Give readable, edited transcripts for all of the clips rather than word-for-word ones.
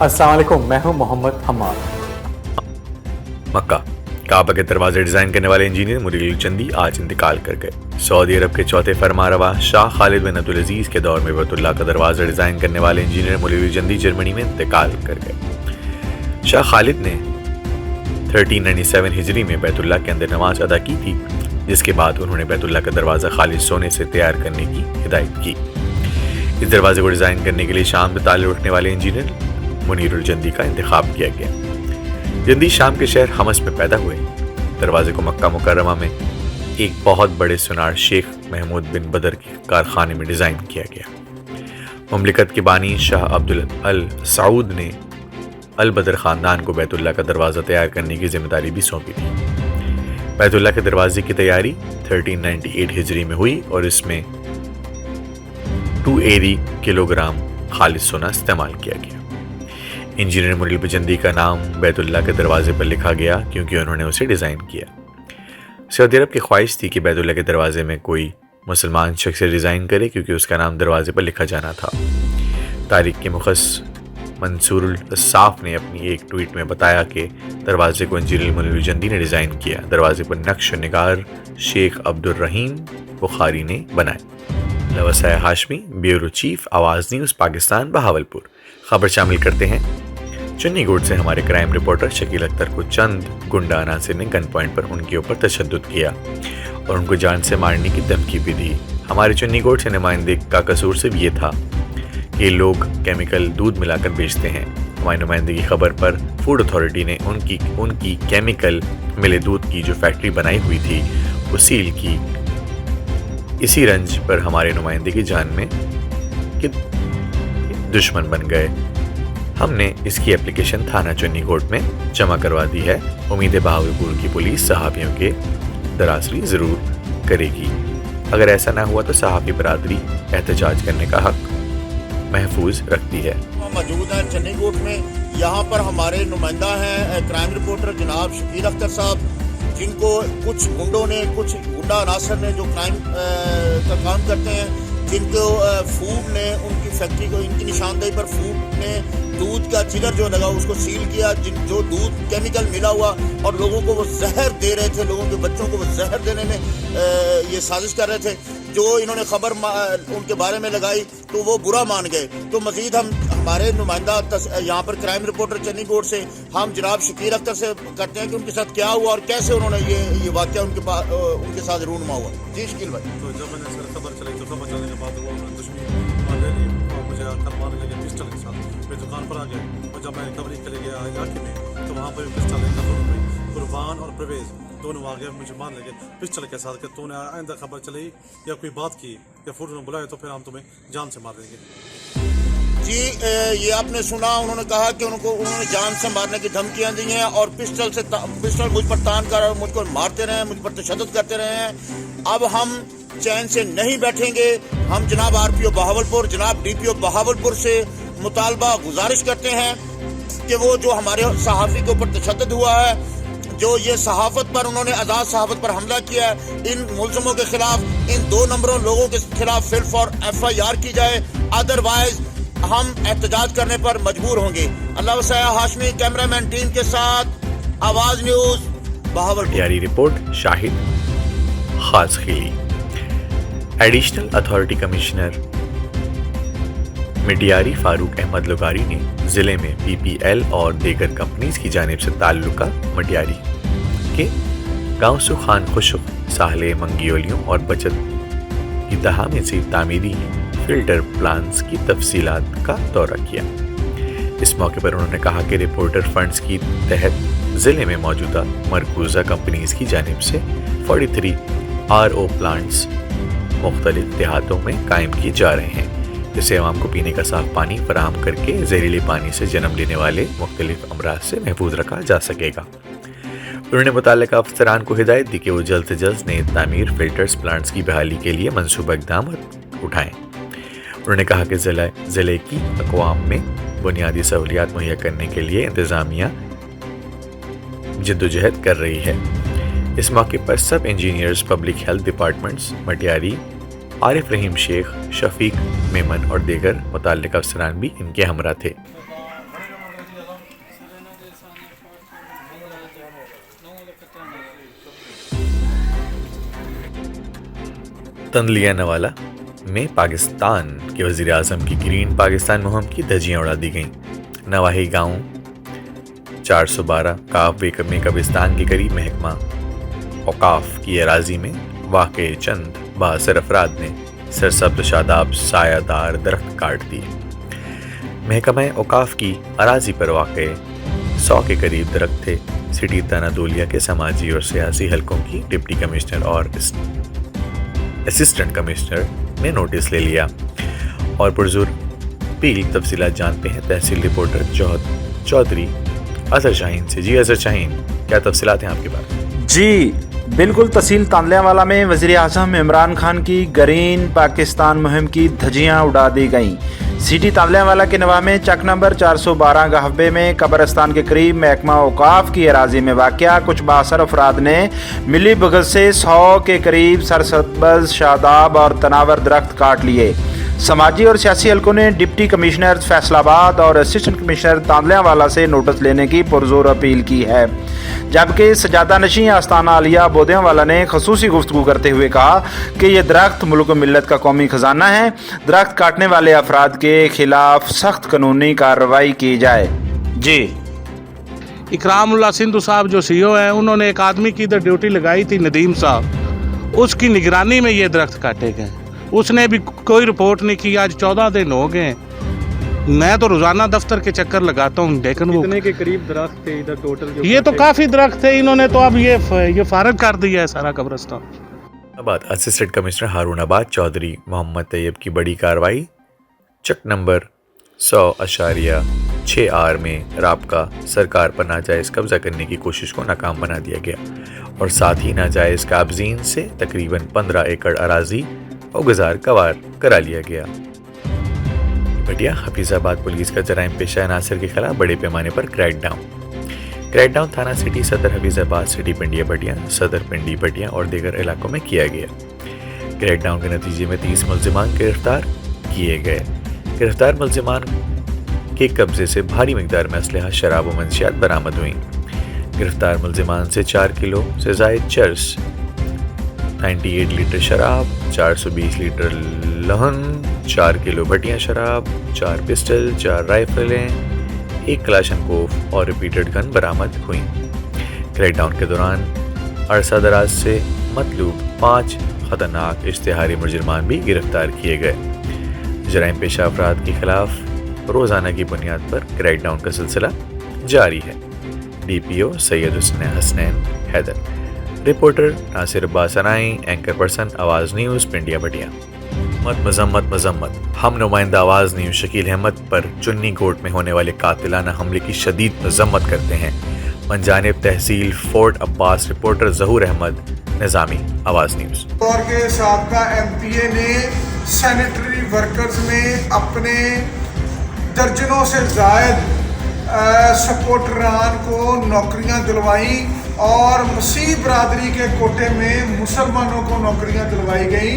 अस्सलाम वालेकुम, मैं हूं मोहम्मद हम्माद। मक्का काबा के दरवाजे डिज़ाइन करने वाले इंजीनियर मुनीरुल चंदी आज इंतकाल कर गए। सऊदी अरब के चौथे फरमारवा शाह खालिद बिन अब्दुल अजीज़ के दौर में बैतुल्लाह का दरवाज़ा डिज़ाइन करने वाले इंजीनियर मुनीरुल चंदी जर्मनी में इंतकाल कर गए। शाह खालिद ने 1397 हिजरी में बैतुल्लाह के अंदर नमाज अदा की थी, जिसके बाद उन्होंने बैतुल्लाह का दरवाज़ा खालिद सोने से तैयार करने की हिदायत की। इस दरवाजे को डिज़ाइन करने के लिए शाम से ताल्लुक़ रखने वाले इंजीनियर मुनीरुल चंदी का इंतखाब किया गया। जंदी शाम के शहर हमस में पैदा हुए। दरवाजे को मक्का मुकर्रमा में एक बहुत बड़े सुनार शेख महमूद बिन बदर के कारखाने में डिज़ाइन किया गया। ममलिकत के बानी शाह अब्दुल अल सऊद ने अल बदर ख़ानदान को बैतुल्लाह का दरवाज़ा तैयार करने की जिम्मेदारी भी सौंपी थी। बैतुल्लाह के दरवाजे की तैयारी 1398 हिजरी में हुई और इसमें 280 किलोग्राम खालिद सोना इस्तेमाल किया गया। इंजीनियर मुनीरुल चंदी का नाम बैतुल्लाह के दरवाजे पर लिखा गया क्योंकि उन्होंने उसे डिज़ाइन किया। सऊदी अरब की ख्वाहिश थी कि बैतुल्लाह के दरवाजे में कोई मुसलमान शख्स डिज़ाइन करे क्योंकि उसका नाम दरवाजे पर लिखा जाना था। तारीख के मुखस मंसूरुल साफ ने अपनी एक ट्वीट में बताया कि दरवाजे को इंजीनियर मुनीरुल चंदी ने डिज़ाइन किया। दरवाजे पर नक्श निगार शेख अब्दुल रहीम बुखारी ने बनाए। लवसाय हाशमी, ब्यूरो चीफ, आवाज़ न्यूज़, पाकिस्तान, बहावलपुर। खबर शामिल करते हैं। चुन्नी गोड से हमारे क्राइम रिपोर्टर शकील अख्तर को चंद गुंडा अनासिर ने गन पॉइंट पर उनके ऊपर तशद्दुद किया और उनको जान से मारने की धमकी भी दी। हमारे चुन्नी गोड से नुमाइंदे का कसूर सिर्फ ये था कि लोग केमिकल दूध मिलाकर बेचते हैं। हमारी नुमाइंदे की खबर पर फूड अथॉरिटी ने उनकी केमिकल मिले दूध की जो फैक्ट्री बनाई हुई थी वो सील की। इसी रंज पर हमारे नुमाइंदे की जान में कि दुश्मन बन गए। हमने इसकी एप्लीकेशन थाना चुन्नी कोट में जमा करवा दी है। उम्मीद है बहावलपुर की पुलिस सहाफ़ियों के दरासरी ज़रूर करेगी। अगर ऐसा ना हुआ तो सहाफ़ी बरादरी एहतजाज करने का हक महफूज रखती है। मौजूद हैं चन्नी कोट में। यहाँ पर हमारे नुमाइंदा हैं क्राइम रिपोर्टर जनाब शकील अख्तर साहब, जिनको कुछ गुंडों ने, कुछ गुंडा अनासर ने जो क्राइम का काम करते हैं, जिनको फूड ने उनकी फैक्ट्री को, इनकी निशानदेही पर फूड ने दूध का चिलर जो लगा उसको सील किया, जो दूध केमिकल मिला हुआ और लोगों को वो जहर दे रहे थे, लोगों के बच्चों को वो जहर देने में ये साजिश कर रहे थे। जो इन्होंने खबर उनके बारे में लगाई तो वो बुरा मान गए। तो मजीद हम हमारे नुमाइंदा यहाँ पर क्राइम रिपोर्टर चन्नी कोट से हम जनाब शकील अख्तर से करते हैं कि उनके साथ क्या हुआ और कैसे उन्होंने ये वाक़या उनके साथ रूनुमा हुआ। जी शकील भाई। तो जब मैंने इसका खबर चलाई तो खबर चलने के बाद वो दुश्मनी ले ली और मुझे आकर मारने लगे पिस्टल के साथ। मैं दुकान पर आ गया और जब मैं कवरी के लिए गया इलाके में तो वहाँ पर पिस्टल लेकर दोनों भाई कुर्बान और प्रवेश दोनों आ गए, मुझे मारने लगे पिस्टल के साथ कि तूने आइंदा खबर चलाई या कोई बात की या फूड में बुलाए तो फिर हम तुम्हें जान से मार देंगे। जी ये आपने सुना, उन्होंने कहा कि उन्होंने जान से मारने की धमकियां दी हैं और पिस्टल मुझ पर तान कर मुझको मारते रहे, मुझ पर तशद्दुद करते रहे हैं। अब हम चैन से नहीं बैठेंगे। हम जनाब आरपीओ बहावलपुर, जनाब डीपीओ बहावलपुर से मुतालबा गुजारिश करते हैं कि वो जो हमारे सहाफ़ी के ऊपर तशद्दुद हुआ है, जो ये सहाफ़त पर उन्होंने आज़ाद सहाफ़त पर हमला किया है, इन मुल्ज़िमों के खिलाफ, इन 2 नंबरों लोगों के खिलाफ फिल्फ और FIR की जाए, अदरवाइज हम एहतजाज करने पर मजबूर होंगे। अल्लाह वसाया हाशमी कैमरामैन टीम के साथ आवाज़ न्यूज़ बहावलपुर। जारी report Shahid Khaskheli. Additional authority commissioner Matiari Farooq Ahmed लुगारी ने ज़िले में PPL और दीगर कंपनीज की जानिब से ताल्लुका मडियारी के गांव सुखान खुशक, साहले मंगियोलियों और बचत की दहा में से तामीरी फिल्टर प्लान्स की तफसीलात का दौरा किया। इस मौके पर उन्होंने कहा कि रिपोर्टर फंड्स की तहत ज़िले में मौजूदा मरकूज़ा कंपनीज की जानिब से 43 RO प्लांट्स मुख्तलिफ देहातों में कायम किए जा रहे हैं, जिससे आवाम को पीने का साफ पानी फराहम करके जहरीले पानी से जन्म लेने वाले मुख्तलिफ अमराज से महफूज रखा जा सकेगा। उन्होंने मुतल्लिका अफसरान को हिदायत दी कि वो जल्द से जल्द नए तामीर फिल्टर्स प्लांट्स की बहाली के लिए मनसूबा इक़दाम उठाएं। उन्होंने कहा कि ज़िले की अक़वाम में बुनियादी सहूलियात मुहैया करने के लिए इंतज़ामिया जद्दोजहद कर रही है। इस मौके पर sub engineers, public health departments, Matiari, Arif Rahim Shaikh, Shafiq Memon और दीगर मुतल्लिका अफसरान भी इनके हमरा थे। तंदलिया नवाला में पाकिस्तान के वज़ीर आज़म की ग्रीन पाकिस्तान मुहिम की धज्जियाँ उड़ा दी गईं। नवाही गांव 412 काफ में कब्रिस्तान के करीब महकमा औकाफ की अराजी में वाक़े चंद बासर अफराद ने सरसब्ज़ शादाब सायादार दरख्त काट दिए। महकमा औकाफ की अराजी पर वाक़े 100 के करीब दरख्त थे। सिटी तनादोलिया के समाजी और सियासी हलकों की डिप्टी कमिश्नर और असिस्टेंट कमिश्नर ने नोटिस ले लिया और पुरजुर पील तफसीलात जानते हैं तहसील रिपोर्टर चौधरी अजहर शाहीन से। जी अजहर शाहीन, क्या तफसीलात हैं आपके पास? जी बिल्कुल, तहसील तांदलियावाला में वज़ीर आज़म इमरान खान की ग्रीन पाकिस्तान मुहिम की धज्जियाँ उड़ा दी गईं। सिटी तांदलियावाला के नवा में चक नंबर 412 गहबे में कब्रिस्तान के करीब महकमा औकाफ की अराजी में वाक़या कुछ बासर अफराद ने मिली भगत से 100 के करीब सरसब्ज़ शादाब और तनावर दरख्त काट लिए। समाजी और सियासी हलकों ने डिप्टी कमिश्नर फैसलाबाद और असिस्टेंट कमिश्नर तांदलियावाला से नोटिस लेने की पुरजोर अपील की है, जबकि सजादा नशी आस्ताना आलिया बोदियावाला ने खसूसी गुफ्तगू करते हुए कहा कि ये दरख्त मुल्क मिल्लत का कौमी ख़जाना है। दरख्त काटने वाले अफराद के खिलाफ सख्त कानूनी कार्रवाई की जाए। जी इकरामुल्लाह सिंधु साहब जो CEO हैं, उन्होंने एक आदमी की इधर ड्यूटी लगाई थी, नदीम साहब, उसकी निगरानी में ये दरख्त काटे गए। उसने भी कोई रिपोर्ट नहीं की। आज 14 दिन हो गए। मैं तो रोजाना दफ्तर के चक्कर लगाता हूँ, लेकिन वो कितने के करीब दरख्त थे इधर टोटल? ये तो काफ़ी दरख्त थे। इन्होंने तो अब ये फारग कर दिया है सारा कब्रिस्तान। अब असिस्टेंट कमिश्नर हारूनाबाद चौधरी मोहम्मद तैयब की बड़ी कार्रवाई। चक नंबर 100.6R में राबका सरकार पर नाजायज़ कब्जा करने की कोशिश को नाकाम बना दिया गया और साथ ही नाजायज़ काबजीन से तकरीबन 15 एकड़ अराजी और गुजार कवार करा लिया गया। बढ़िया हफीज़ाबाद पुलिस का जराइम पेशा अनासर के खिलाफ बड़े पैमाने पर क्रैकडाउन थाना सिटी, सदर हफीज़ाबाद, सिटी पिंडिया भटिया, सदर पिंडी भटिया और दीगर इलाकों में किया गया। क्रैकडाउन के नतीजे में 30 मुल्ज़िमान गिरफ्तार किए गए। गिरफ्तार मुल्ज़िमान के कब्जे से भारी मिकदार में असलहा, शराब व मंशियात बरामद हुई। गिरफ्तार मुल्ज़िमान से 4 किलो से ज़ायद चर्स, 98 लीटर शराब, 420 लीटर लहन, 4 किलो भटिया शराब, 4 पिस्टल, 4 राइफलें, 1 कलाशनकोफ और रिपीटेड गन बरामद हुई। क्रैकडाउन के दौरान अरसा दराज से मतलूब 5 खतरनाक इश्तिहारी मुजरिमान भी गिरफ्तार किए गए। जराइम पेशा अफराद के खिलाफ रोज़ाना की बुनियाद पर क्रैकडाउन का सिलसिला जारी है। DPO सैयद हसनैन हैदर, रिपोर्टर नासिर अब्बास अनाई, anchor person Awaz news Pindi Bhattian. मजम्मत हम नुमाइंदा आवाज़ न्यूज़ शकील अहमद पर चुन्नी कोट में होने वाले कातिलाना हमले की शदीद मजम्मत करते हैं। मनजानिब तहसील फोर्ट अब्बास रिपोर्टर ज़हूर अहमद, निज़ामी, आवाज़ न्यूज़। और के साबका MPA ने सैनिटरी वर्कर्स में अपने दर्जनों से ज़ायद सपोर्टरान को नौकरियां दिलवाई और मसीह बरादरी के कोटे में मुसलमानों को नौकरियां दिलवाई गई।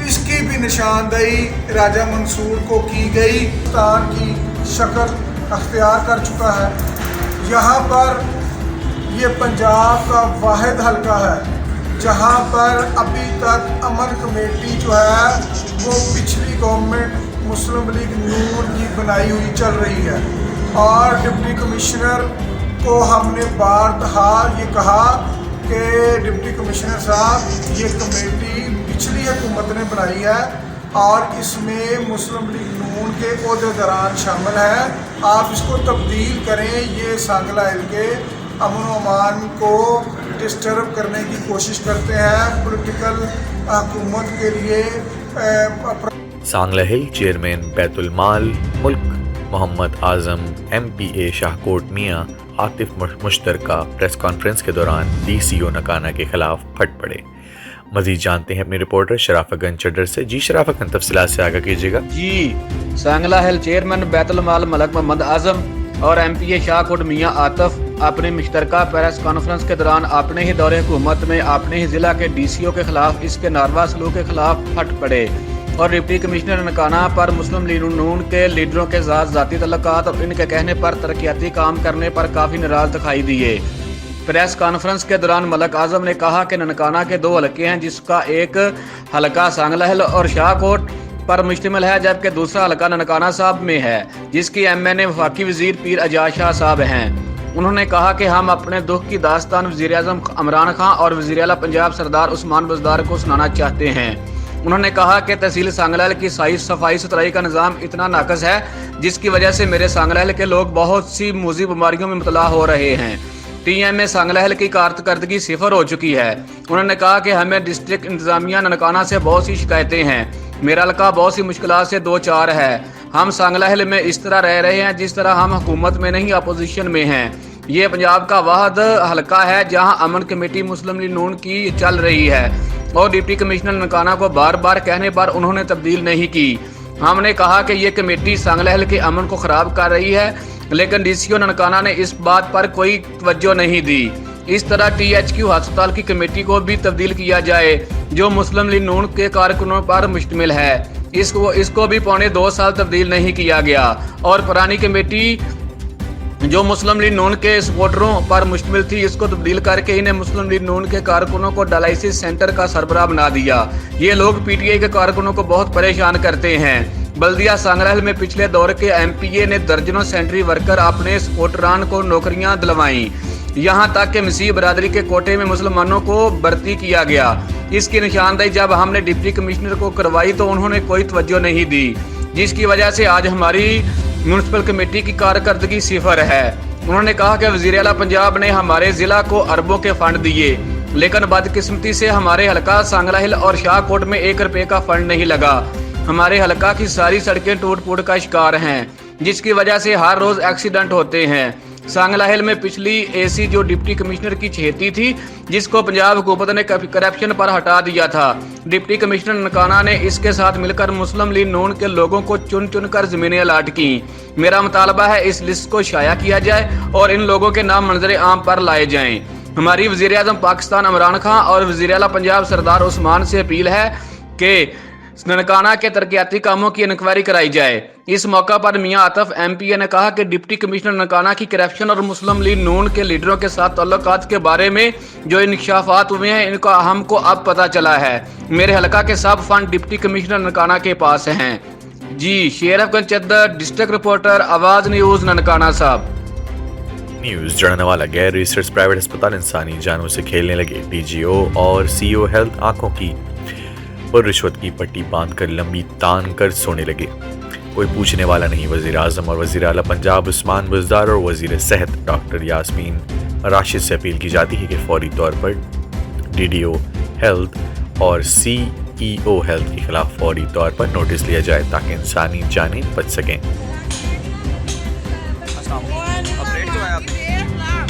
इसकी भी निशानदेही राजा मंसूर को की गई। पाकिस्तान की शक्ल अख्तियार कर चुका है। यहाँ पर ये पंजाब का वाहिद हलका है जहाँ पर अभी तक अमन कमेटी जो है वो पिछली गवर्नमेंट मुस्लिम लीग नून की बनाई हुई चल रही है और डिप्टी कमिश्नर को हमने बारहा ये कहा कि डिप्टी कमिश्नर साहब ये कमेटी पिछली हुकूमत ने बनाई है और इसमें मुस्लिम लीग नून के ओहदेदारान शामिल हैं। आप इसको तब्दील करें। ये सांगला के अमन व अमान को डिस्टर्ब करने की कोशिश करते हैं पॉलिटिकल हुकूमत के लिए। सांगला हिल चेयरमैन बैतुल माल मुल्क मोहम्मद आज़म MPA शाहकोट मियाँ आतिफ मुश्तरका प्रेस कॉन्फ्रेंस के दौरान DCO नकाना के खिलाफ फट पड़े। मजीद जानते हैं अपने रिपोर्टर शराफत गंज चड्डर से। जी शराफत गंज, तफसीलात से आगाह कीजिएगा। जी सांगला हिल चेयरमैन बैतुल माल मलक मोहम्मद आज़म और MPA शाहकोट मियाँ आतिफ अपनी मुश्तरका प्रेस कॉन्फ्रेंस के दौरान अपने ही दौरे हुकूमत में अपने ही ज़िला के DCO के खिलाफ इसके नारवा सलूक के खिलाफ फट पड़े और डिप्टी कमिश्नर ननकाना पर मुस्लिम लीग नून के लीडरों के साथ ज़ाती तल्लुकात और इनके कहने पर तरक्याती काम करने पर काफ़ी नाराज़ दिखाई दिए। प्रेस कॉन्फ्रेंस के दौरान मलक आजम ने कहा कि ननकाना के 2 हलके हैं, जिसका एक हलका सांगलहल और शाहकोट पर मुश्तमिल है, जबकि दूसरा हलका ननकाना साहब में है, जिसकी MNA वफाकी वजीर पीर एजाज शाह साहब हैं। उन्होंने कहा कि हम अपने दुख की दास्तान वज़ीर आज़म इमरान खान और वज़ीर आला पंजाब सरदार उस्मान बुज़दार को सुनाना चाहते हैं। उन्होंने कहा कि तहसील सांगलहल की सफाई सुथराई का निज़ाम इतना नाकस है, जिसकी वजह से मेरे सांगलहल के लोग बहुत सी मूजी बीमारियों में मुबतला हो रहे हैं। TMA सांगलहल की कारकर्दगी सिफर हो चुकी है। उन्होंने कहा कि हमें डिस्ट्रिक्ट इंतजामिया ननकाना से बहुत सी शिकायतें हैं। मेरा हल्का बहुत सी मुश्किलात से 2-4 है। हम सांगलहल में इस तरह रह रहे हैं जिस तरह हम हुकूमत में नहीं अपोजिशन में हैं। ये पंजाब का वाहिद हलका है जहां अमन कमेटी मुस्लिम लीग नून की चल रही है और डिप्टी कमिश्नर ननकाना को बार बार कहने पर उन्होंने तब्दील नहीं की। हमने कहा कि ये कमेटी सांगलहल के अमन को ख़राब कर रही है, लेकिन DCO ननकाना ने इस बात पर कोई तवज्जो नहीं दी। इस तरह THQ अस्पताल की कमेटी को भी तब्दील किया जाए जो मुस्लिम लीग नून के कारकुनों पर मुश्तमिल है। इसको भी 2.25 साल तब्दील नहीं किया गया और पुरानी कमेटी जो मुस्लिम लीग नून के सपोर्टरों पर मुश्तमिल थी, इसको तब्दील करके इन्हें मुस्लिम लीग नून के कारकुनों को डायलिसिस सेंटर का सरबराह बना दिया। ये लोग PTI के कारकुनों को बहुत परेशान करते हैं। बल्दिया सांगलहल में पिछले दौर के MPA ने दर्जनों सेंट्री वर्कर अपने सपोर्टरान को नौकरियां दिलवाई। यहाँ तक कि मसीह बरादरी के कोटे में मुसलमानों को भर्ती किया गया। इसकी निशानदेही जब हमने डिप्टी कमिश्नर को करवाई तो उन्होंने कोई तवज्जो नहीं दी, जिसकी वजह से आज हमारी म्यूनसिपल कमेटी की कारकर्दगी सिफर है। उन्होंने कहा कि वज़ीर आला पंजाब ने हमारे ज़िला को अरबों के फंड दिए, लेकिन बदकिस्मती से हमारे हलका सांगलहल और शाहकोट में 1 रुपये का फंड नहीं लगा। हमारे हलका की सारी सड़कें टूट फूट का शिकार हैं, जिसकी वजह से हर रोज़ एक्सीडेंट होते हैं। सांगलहल में पिछली AC जो डिप्टी कमिश्नर की चहेती थी, जिसको पंजाब हुकूमत ने करप्शन पर हटा दिया था, डिप्टी कमिश्नर ननकाना ने इसके साथ मिलकर मुस्लिम लीग नून के लोगों को चुन चुन कर ज़मीनें अलाट की। मेरा मुतालबा है इस लिस्ट को शाया किया जाए और इन लोगों के नाम मंजर आम पर लाए जाएं। हमारी वज़ीर आज़म पाकिस्तान इमरान खान और वज़ीर आला पंजाब सरदार उस्मान से अपील है कि ननकाना के तरक्याती कामों की इंक्वायरी कराई जाए। इस मौका पर मियां आतफ MPA ने कहा कि डिप्टी कमिश्नर ननकाना की करप्शन और मुस्लिम लीग नून के लीडरों के साथ ताल्लुकात के बारे में जो इंकशाफात हुए हैं, इनका हमको अब पता चला है। मेरे हलका के सब फंड डिप्टी कमिश्नर ननकाना के पास हैं। जी शेर अफगन चद्दर, डिस्ट्रिक्ट रिपोर्टर, आवाज़ न्यूज़, ननकाना साहब। न्यूज़ जड़ने वाला गैर रिसर्च प्राइवेट अस्पताल इंसानी जानों से खेलने लगे। DGO और CEO हेल्थ आंखों की और रिश्वत की पट्टी बांध कर लंबी तान कर सोने लगे। कोई पूछने वाला नहीं। वज़ीर आज़म और वज़ीर आला पंजाब उस्मान बुज़दार और वज़ीर सेहत डॉक्टर यास्मीन राशिद से अपील की जाती है कि फौरी तौर पर DDO हेल्थ और CEO हेल्थ के खिलाफ फौरी तौर पर नोटिस लिया जाए ताकि इंसानी जानें बच सकें। अपडेट तो है आपने?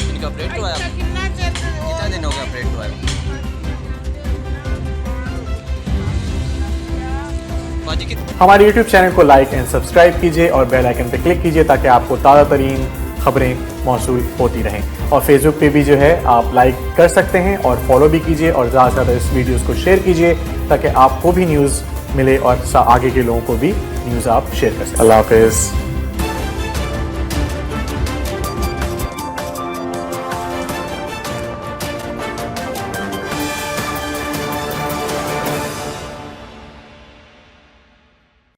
इनका अपडेट तो है कितना दिन हो गया अपडेट तो है? हमारे YouTube चैनल को लाइक एंड सब्सक्राइब कीजिए और बेल आइकन पर क्लिक कीजिए ताकि आपको ताज़ा तरीन खबरें मौसूल होती रहें। और फेसबुक पे भी जो है आप लाइक कर सकते हैं और फॉलो भी कीजिए और ज़्यादा से ज़्यादा इस वीडियोज़ को शेयर कीजिए ताकि आपको भी न्यूज़ मिले और आगे के लोगों को भी न्यूज़ आप शेयर कर सकें। अल्लाह हाफ़िज़।